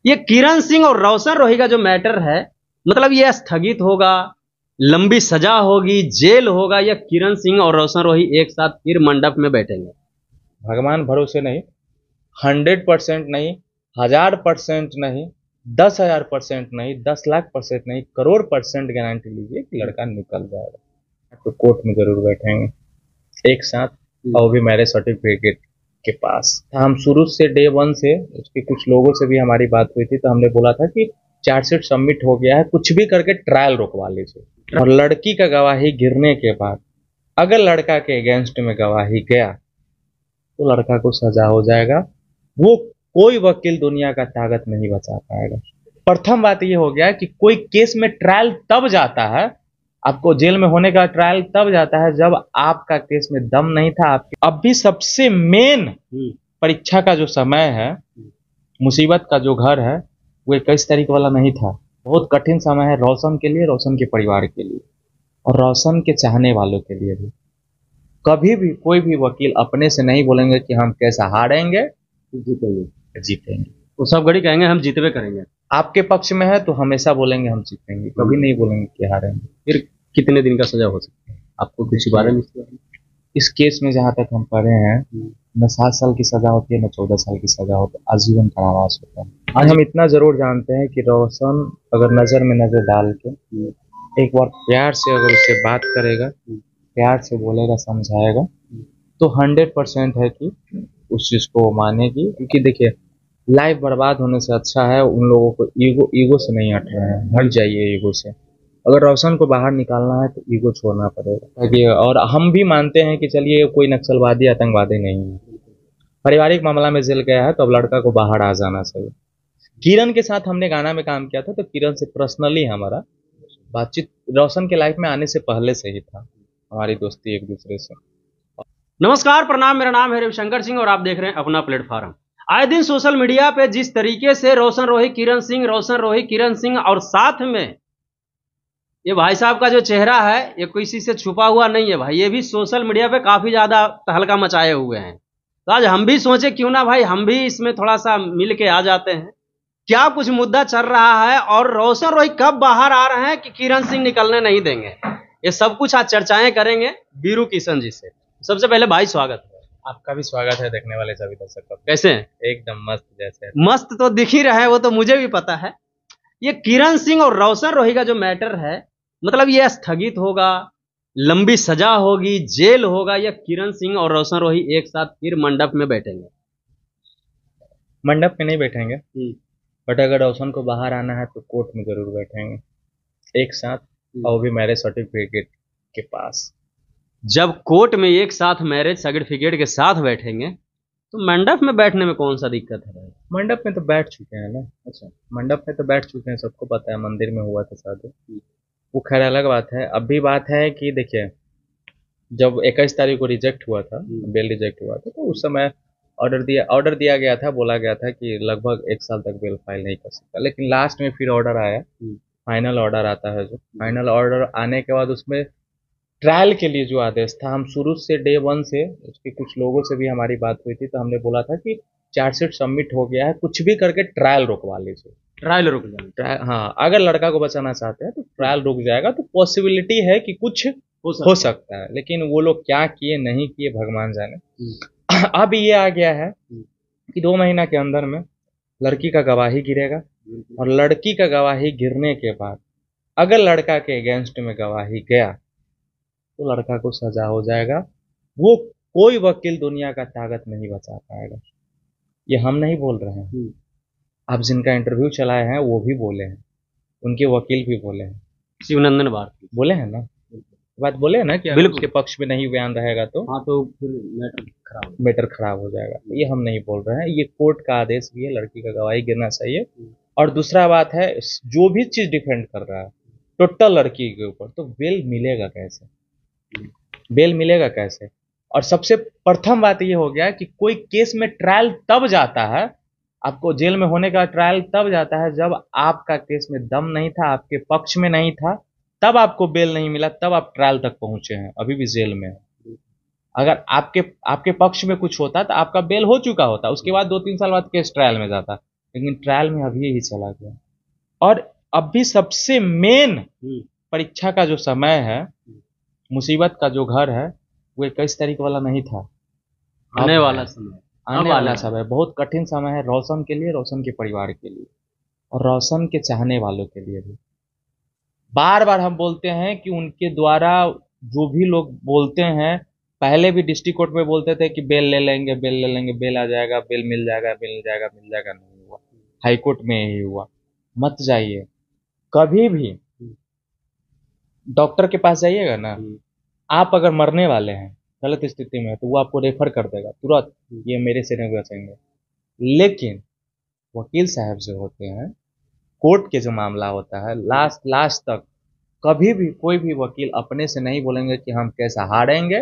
ये किरण सिंह और रोशन रोही का जो मैटर है, मतलब ये स्थगित होगा, लंबी सजा होगी, जेल होगा, या किरण सिंह और रोशन रोही एक साथ फिर मंडप में बैठेंगे? भगवान भरोसे नहीं, 100% नहीं, 1000% नहीं, 10,000% नहीं, 10 लाख% नहीं, करोड़% गारंटी लीजिए कि लड़का निकल जाएगा। तो कोर्ट में जरूर बैठेंगे एक साथ, और वो भी मैरिज सर्टिफिकेट के पास। हम शुरू से डे वन से उसके कुछ लोगों से भी हमारी बात हुई थी, तो हमने बोला था कि चार्जशीट सबमिट हो गया है, कुछ भी करके ट्रायल रोकवा लीजिए। और लड़की का गवाही गिरने के बाद अगर लड़का के अगेंस्ट में गवाही गया तो लड़का को सजा हो जाएगा। वो कोई वकील दुनिया का ताकत नहीं बचा पाएगा। प्रथम बात ये हो गया कि कोई केस में ट्रायल तब जाता है, आपको जेल में होने का ट्रायल तब जाता है जब आपका केस में दम नहीं था। आपके अब भी सबसे मेन परीक्षा का जो समय है, मुसीबत का जो घर है, वो 21 तारीख वाला नहीं था। बहुत कठिन समय है रोशन के लिए, रोशन के परिवार के लिए, और रोशन के चाहने वालों के लिए भी। कभी भी कोई भी वकील अपने से नहीं बोलेंगे कि हम कैसा हारेंगे, जीतेंगे। वो सब घड़ी कहेंगे हम जीतवे करेंगे। आपके पक्ष में है तो हमेशा बोलेंगे हम जीतेंगे, कभी नहीं बोलेंगे कि हारेंगे। फिर कितने दिन का सजा हो सकता है आपको किसी बारे में? इस केस में जहां तक हम पढ़े हैं, न 7 साल की सजा होती है, न 14 साल की सजा होती है, आजीवन कारावास होता है। आज हम इतना जरूर जानते हैं कि रोशन अगर नजर में नजर डाल के एक बार प्यार से अगर उससे बात करेगा, प्यार से बोलेगा, समझाएगा, तो 100% है कि उस चीज को मानेगी। क्योंकि देखिए, लाइफ बर्बाद होने से अच्छा है उन लोगों को ईगो से नहीं हट रहे हैं, हट जाइए ईगो से। अगर रोशन को बाहर निकालना है तो ईगो छोड़ना पड़ेगा। और हम भी मानते हैं कि चलिए कोई नक्सलवादी आतंकवादी नहीं है, पारिवारिक मामला में जेल गया है, तो अब लड़का को बाहर आ जाना चाहिए। किरण के साथ हमने गाना में काम किया था, तो किरण से पर्सनली हमारा बातचीत रोशन के लाइफ में आने से पहले से ही था, हमारी दोस्ती एक दूसरे से। नमस्कार, प्रणाम, मेरा नाम है रविशंकर सिंह और आप देख रहे हैं अपना प्लेटफॉर्म। आए दिन सोशल मीडिया पे जिस तरीके से रोशन रोही किरण सिंह, रोशन रोही किरण सिंह, और साथ में ये भाई साहब का जो चेहरा है ये किसी से छुपा हुआ नहीं है भाई, ये भी सोशल मीडिया पे काफी ज्यादा तहलका मचाए हुए हैं। तो आज हम भी सोचे क्यों ना भाई हम भी इसमें थोड़ा सा मिल के आ जाते हैं, क्या कुछ मुद्दा चल रहा है और रोशन रोही कब बाहर आ रहे हैं कि किरण सिंह निकलने नहीं देंगे, ये सब कुछ आज चर्चाएं करेंगे बीरू किशन जी से। सबसे पहले भाई स्वागत है। आपका भी स्वागत है, देखने वाले सभी दर्शकों। कैसे हैं? एकदम मस्त। जैसे मस्त तो दिख ही रहा है, वो तो मुझे भी पता है। ये किरण सिंह और रोशन रोही का जो मैटर है, मतलब ये स्थगित होगा, लंबी सजा होगी, जेल होगा, या किरण सिंह और रोशन रोही एक साथ फिर मंडप में बैठेंगे? मंडप में नहीं बैठेंगे, बट अगर रोशन को बाहर आना है तो कोर्ट में जरूर बैठेंगे एक साथ, और वो भी मैरिज सर्टिफिकेट के पास। जब कोर्ट में एक साथ मैरिज सर्टिफिकेट के साथ बैठेंगे तो मंडप में बैठने में कौन सा दिक्कत है? मंडप में तो बैठ चुके हैं ना। अच्छा, मंडप में तो बैठ चुके हैं, सबको पता है, मंदिर में हुआ था शादी, वो खैर अलग बात है। अब भी बात है कि देखिए, जब 21 तारीख को रिजेक्ट हुआ था, बेल रिजेक्ट हुआ था, तो उस समय ऑर्डर दिया गया था, बोला गया था कि लगभग 1 साल तक बेल फाइल नहीं कर सकता। लेकिन लास्ट में फिर ऑर्डर आया, फाइनल ऑर्डर आता है। जो फाइनल ऑर्डर आने के बाद उसमें ट्रायल के लिए जो आदेश था, हम शुरू से डे वन से उसके कुछ लोगों से भी हमारी बात हुई थी, तो हमने बोला था कि चार्जशीट सबमिट हो गया है, कुछ भी करके ट्रायल रोकवा लीजिए। ट्रायल रुक जाए, हाँ, अगर लड़का को बचाना चाहते हैं तो ट्रायल रुक जाएगा, तो पॉसिबिलिटी है कि कुछ हो सकता है। लेकिन वो लोग क्या किए नहीं किए भगवान जाने। अब ये आ गया है कि 2 महीना के अंदर में लड़की का गवाही गिरेगा, और लड़की का गवाही गिरने के बाद अगर लड़का के अगेंस्ट में गवाही गया तो लड़का को सजा हो जाएगा। वो कोई वकील दुनिया का ताकत नहीं बचा पाएगा। ये हम नहीं बोल रहे हैं, आप जिनका इंटरव्यू चलाए हैं वो भी बोले हैं, उनके वकील भी बोले हैं, शिवनंदन भारती बोले हैं ना, बात बोले हैं ना कि अगर उसके पक्ष में नहीं बयान रहेगा तो हाँ, तो फिर मैटर खराब हो जाएगा। ये हम नहीं बोल रहे हैं, ये कोर्ट का आदेश भी है, लड़की का गवाही गिरना चाहिए। और दूसरा बात है, जो भी चीज डिफेंड कर रहा है टोटल लड़की के ऊपर, तो बेल मिलेगा कैसे, बेल मिलेगा कैसे? और सबसे प्रथम बात ये हो गया कि कोई केस में ट्रायल तब जाता है, आपको जेल में होने का ट्रायल तब जाता है जब आपका केस में दम नहीं था, आपके पक्ष में नहीं था, तब आपको बेल नहीं मिला, तब आप ट्रायल तक पहुंचे हैं, अभी भी जेल में है। अगर आपके पक्ष में कुछ होता तो आपका बेल हो चुका होता, उसके बाद 2-3 साल बाद केस ट्रायल में जाता। लेकिन ट्रायल में अभी ही चला गया। और अभी सबसे मेन परीक्षा का जो समय है, मुसीबत का जो घर है, वो 21 तारीख वाला नहीं था, आने वाला समय, आने वाला समय बहुत कठिन समय है रोशन के लिए, रोशन के परिवार के लिए और रोशन के चाहने वालों के लिए भी। बार बार हम बोलते हैं कि उनके द्वारा जो भी लोग बोलते हैं, पहले भी डिस्ट्रिक्ट कोर्ट में बोलते थे कि बेल ले लेंगे, बेल ले लेंगे, बेल आ जाएगा, बेल मिल जाएगा, मिल जाएगा, मिल जाएगा, नहीं हुआ। हाई कोर्ट में यही हुआ। मत जाइए कभी भी, डॉक्टर के पास जाइएगा ना, आप अगर मरने वाले हैं, गलत स्थिति में, तो वो आपको रेफर कर देगा तुरंत, ये मेरे से नहीं बचेंगे। लेकिन वकील साहब जो होते हैं, कोर्ट के जो मामला होता है, लास्ट लास्ट तक कभी भी कोई भी वकील अपने से नहीं बोलेंगे कि हम कैसा हारेंगे,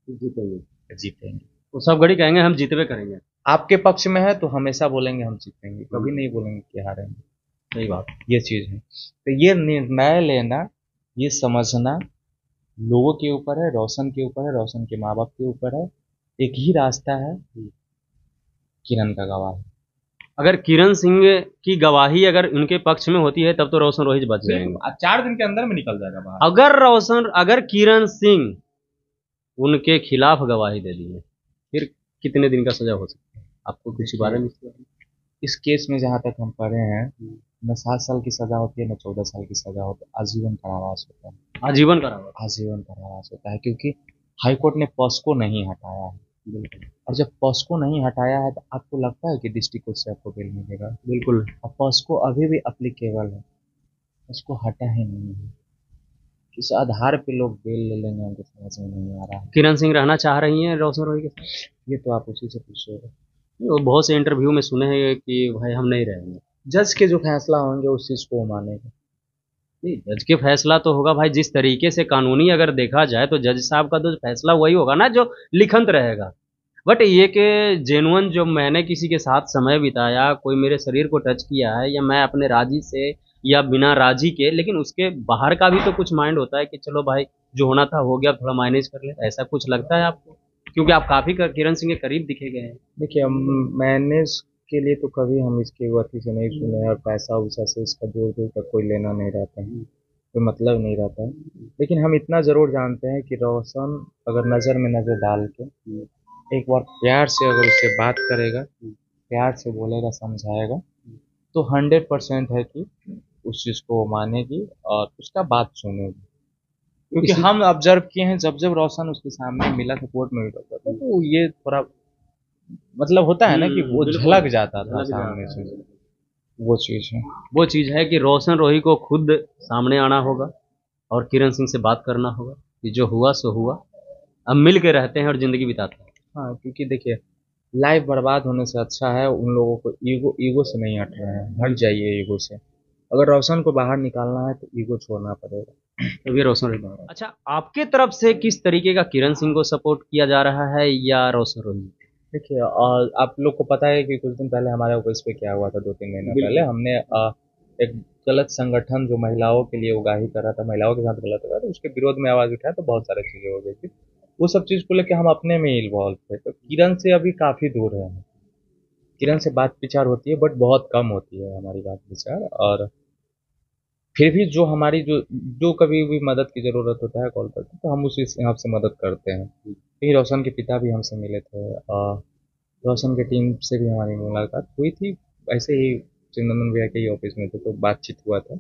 जीतेंगे, जीतेंगे। वो सब घड़ी कहेंगे हम जीतवे करेंगे। आपके पक्ष में है तो हमेशा बोलेंगे हम जीतेंगे, कभी नहीं बोलेंगे कि हारेंगे। सही बात, ये चीज है। तो ये निर्णय लेना, ये समझना लोगों के ऊपर है, रोशन के ऊपर है, रोशन के माँ बाप के ऊपर है। एक ही रास्ता है, किरण का गवाह। अगर किरण सिंह की गवाही अगर उनके पक्ष में होती है तब तो रोशन रोहित बच जाएंगे। 4 दिन के अंदर में निकल जाएगा बाहर। अगर किरण सिंह उनके खिलाफ गवाही दे दी है, फिर कितने दिन का सजा हो सकता है? आपको कुछ बारे में इस केस में जहाँ तक हम पढ़े हैं, न 7 साल की सजा होती है, न 14 साल की सजा होती है, आजीवन कारावास होता है। आजीवन कारावास, आजीवन कारावास होता है, क्योंकि हाईकोर्ट ने पॉस्को नहीं हटाया है। और जब पॉस्को नहीं हटाया है तो आपको लगता है कि डिस्ट्रिक्ट कोर्ट से आपको बेल मिलेगा? बिल्कुल। और पॉस्को अभी भी अप्लीकेबल है, उसको हटा ही नहीं है। किस आधार पे लोग बेल ले लेंगे, हमको समझ में नहीं आ रहा है। किरण सिंह रहना चाह रही हैं रोशन रोहित के साथ? ये तो आप उसी से पूछिएगा। वो बहुत से इंटरव्यू में सुने हैं कि भाई हम नहीं रहेंगे। जज के जो फैसला होंगे उस चीज को मानेंगे। नहीं, जज के फैसला तो होगा भाई, जिस तरीके से कानूनी अगर देखा जाए तो जज साहब का तो फैसला वही होगा ना जो लिखंत रहेगा। बट ये कि जेनुअन जो मैंने किसी के साथ समय बिताया, कोई मेरे शरीर को टच किया है, या मैं अपने राजी से या बिना राजी के, लेकिन उसके बाहर का भी तो कुछ माइंड होता है कि चलो भाई जो होना था हो गया, थोड़ा मैनेज कर ले, ऐसा कुछ लगता है आपको? क्योंकि आप काफी किरण सिंह के करीब दिखे गए हैं। देखिए, मैनेज के लिए तो कभी हम इसके वती से नहीं सुने, और पैसा वैसा से इसका दूर दूर तक कोई लेना नहीं रहता है, कोई मतलब नहीं रहता है। लेकिन हम इतना जरूर जानते हैं कि रोशन अगर नज़र में नज़र डाल के एक बार प्यार से अगर उससे बात करेगा, प्यार से बोलेगा, समझाएगा, तो 100% है कि उस चीज़ को मानेगी और उसका बात सुनेगी। क्योंकि हम ऑब्जर्व किए हैं, जब जब रोशन उसके सामने मिला था, कोर्ट में भी रहता था, तो ये थोड़ा मतलब होता है ना कि वो झलक जाता था सामने से। वो चीज़ है कि रोशन रोही को खुद सामने आना होगा और किरण सिंह से बात करना होगा कि जो हुआ सो हुआ, अब मिल के रहते हैं और जिंदगी बिताते हैं। हाँ, क्योंकि देखिए, लाइफ बर्बाद होने से अच्छा है उन लोगों को ईगो से नहीं हट रहे हैं, हट जाइए ईगो से। अगर रोशन को बाहर निकालना है तो ईगो छोड़ना पड़ेगा, तो ये रोशन रोही बाहर। अच्छा, आपके तरफ से किस तरीके का किरण सिंह को सपोर्ट किया जा रहा है या रोशन रोही? देखिए, और आप लोग को पता है कि कुछ दिन पहले हमारे ऑफिस पे क्या हुआ था, 2-3 महीना पहले हमने एक गलत संगठन जो महिलाओं के लिए उगाही कर रहा था, महिलाओं के साथ गलत हो रहा था, उसके विरोध में आवाज उठाया, तो बहुत सारी चीजें हो गई थी। वो सब चीज को लेकर हम अपने में इन्वॉल्व थे। तो किरण से अभी काफी दूर है, किरण से बात विचार होती है, बट बहुत कम होती है हमारी बात विचार। और फिर भी जो हमारी जो कभी भी मदद की जरूरत होता है, कॉल करते हैं, तो हम उसी हिसाब से मदद करते हैं। कहीं रोशन के पिता भी हमसे मिले थे, रोशन की टीम से भी हमारी मुलाकात हुई थी, ऐसे ही चंदन भैया के ही ऑफिस में थे, तो बातचीत हुआ था।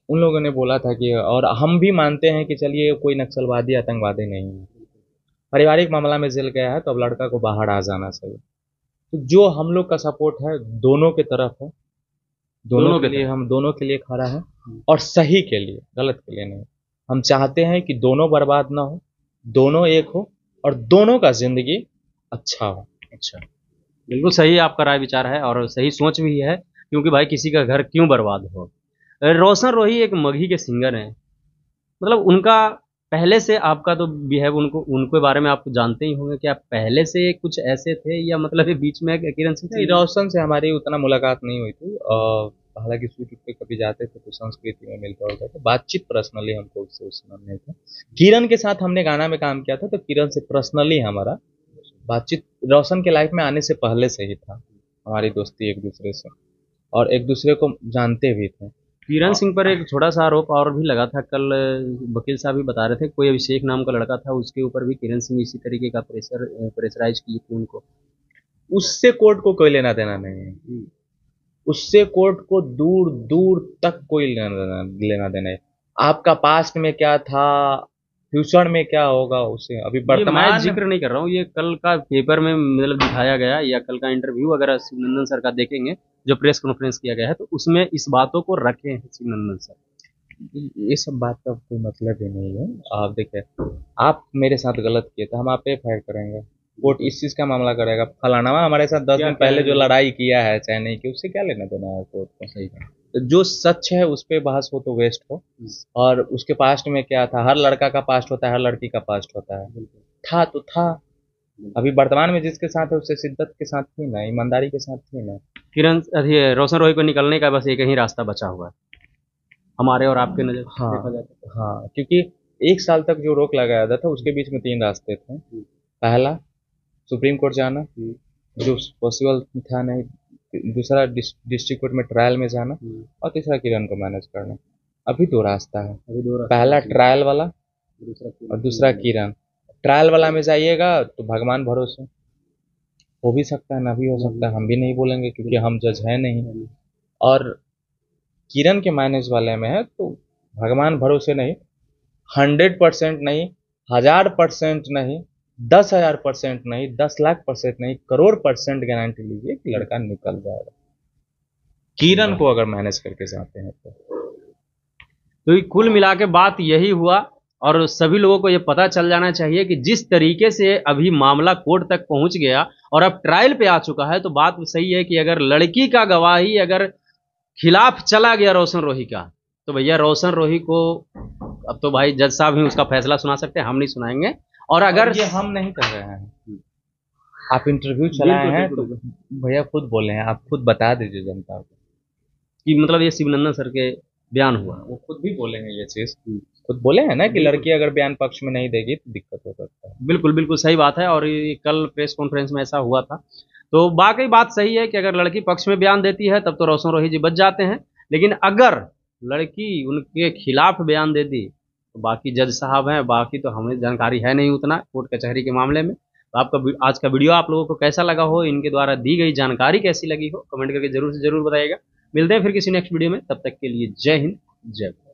उन लोगों ने बोला था कि, और हम भी मानते हैं कि चलिए कोई नक्सलवादी आतंकवादी नहीं है, पारिवारिक मामला में जेल गया है तो अब लड़का को बाहर आ जाना चाहिए। तो जो हम लोग का सपोर्ट है दोनों के तरफ है, दोनों के लिए, हम दोनों के लिए खड़ा है, और सही के लिए, गलत के लिए नहीं। हम चाहते हैं कि दोनों बर्बाद ना हो, दोनों एक हो, और दोनों का जिंदगी अच्छा हो। अच्छा, बिल्कुल सही आपका राय विचार है और सही सोच भी है, क्योंकि भाई किसी का घर क्यों बर्बाद हो। रोशन रोही एक मगही के सिंगर हैं, मतलब उनका पहले से आपका तो बिहेव, उनके बारे में आप जानते ही होंगे कि आप पहले से कुछ ऐसे थे या मतलब ये बीच में किरण सिंह? रोशन से हमारी उतना मुलाकात नहीं हुई थी, हालांकि शूट पे कभी जाते थे तो संस्कृति में मिलता होता था, बातचीत पर्सनली हमको उससे उस समय नहीं था। किरण के साथ हमने गाना में काम किया था, तो किरण से पर्सनली हमारा बातचीत रोशन के लाइफ में आने से पहले से ही था, हमारी दोस्ती एक दूसरे से। और एक दूसरे को जानते भी थे। किरण सिंह पर एक छोटा सा आरोप और भी लगा था कल, वकील साहब भी बता रहे थे, कोई अभिषेक नाम का लड़का था, उसके ऊपर भी किरण सिंह इसी तरीके का प्रेशराइज किए थे उनको। उससे कोर्ट को कोई लेना देना नहीं है, उससे कोर्ट को दूर दूर तक कोई लेना देना है। आपका पास्ट में क्या था, फ्यूचर में क्या होगा, उसे अभी ये मैं वर्तमान जिक्र नहीं कर रहा हूँ, ये कल का पेपर में मतलब दिखाया गया, या कल का इंटरव्यू अगर शिवनंदन सर का देखेंगे जो प्रेस कॉन्फ्रेंस किया गया है, तो उसमें इस बातों को रखे हैं शिवनंदन सर। ये सब बात का कोई मतलब ही नहीं है। आप देखिए, आप मेरे साथ गलत किए तो हम आप पे फायर करेंगे, कोर्ट इस चीज का मामला करेगा। फलाना हमारे साथ 10 दिन पहले जो लड़ाई किया है चाहे नहीं कि, उससे क्या लेना देना है कोर्ट को। सही है। तो जो सच है उस पे बहस हो तो वेस्ट हो, और उसके पास्ट में क्या था, हर लड़का का पास्ट होता है, हर लड़की का पास्ट होता है, था तो था। अभी वर्तमान में जिसके साथ है उससे शिद्दत के साथ थी ना, ईमानदारी के साथ थी ना। किरण रोशन रोही को निकलने का बस एक ही रास्ता बचा हुआ है हमारे और आपके नजर हाँ देखा जाए तो। हाँ, क्योंकि 1 साल तक जो रोक लगाया था उसके बीच में 3 रास्ते थे। पहला, सुप्रीम कोर्ट जाना, जो पॉसिबल था नहीं। दूसरा, डिस्ट्रिक्ट कोर्ट में ट्रायल में जाना, और तीसरा किरण को मैनेज करना। अभी 2 रास्ता है, पहला ट्रायल वाला और दूसरा किरण। ट्रायल वाला में जाइएगा तो भगवान भरोसे, हो भी सकता है ना भी हो सकता है, हम भी नहीं बोलेंगे क्योंकि हम जज है नहीं। और किरण के मैनेज वाले में है तो भगवान भरोसे नहीं, 100% नहीं, 1000% नहीं, 10,000% नहीं, 10 लाख% नहीं, करोड़% गारंटी लीजिए कि लड़का निकल जाएगा, किरण को अगर मैनेज करके जाते हैं तो कुल मिला के बात यही हुआ, और सभी लोगों को ये पता चल जाना चाहिए कि जिस तरीके से अभी मामला कोर्ट तक पहुंच गया और अब ट्रायल पे आ चुका है, तो बात सही है कि अगर लड़की का गवाही अगर खिलाफ चला गया रोशन रोही का, तो भैया रोशन रोही को अब तो भाई जज साहब ही उसका फैसला सुना सकते हैं, हम नहीं सुनाएंगे। और अगर ये हम नहीं कर रहे हैं, आप इंटरव्यू चलाए हैं तो भैया खुद बोले हैं, आप खुद बता दीजिए जनता को कि मतलब ये शिवनंदन सर के बयान हुआ, वो खुद भी बोले हैं ये चीज, खुद बोले हैं ना कि लड़की अगर बयान पक्ष में नहीं देगी तो दिक्कत हो सकता है। बिल्कुल बिल्कुल सही बात है, और ये कल प्रेस कॉन्फ्रेंस में ऐसा हुआ था, तो वाकई बात सही है कि अगर लड़की पक्ष में बयान देती है तब तो रोशन रोही जी बच जाते हैं, लेकिन अगर लड़की उनके खिलाफ बयान दे दी तो बाकी जज साहब हैं, बाकी तो हमें जानकारी है नहीं उतना कोर्ट कचहरी के मामले में। तो आपका आज का वीडियो आप लोगों को कैसा लगा हो, इनके द्वारा दी गई जानकारी कैसी लगी हो, कमेंट करके जरूर से जरूर बताइएगा। मिलते हैं फिर किसी नेक्स्ट वीडियो में, तब तक के लिए जय हिंद जय भारत।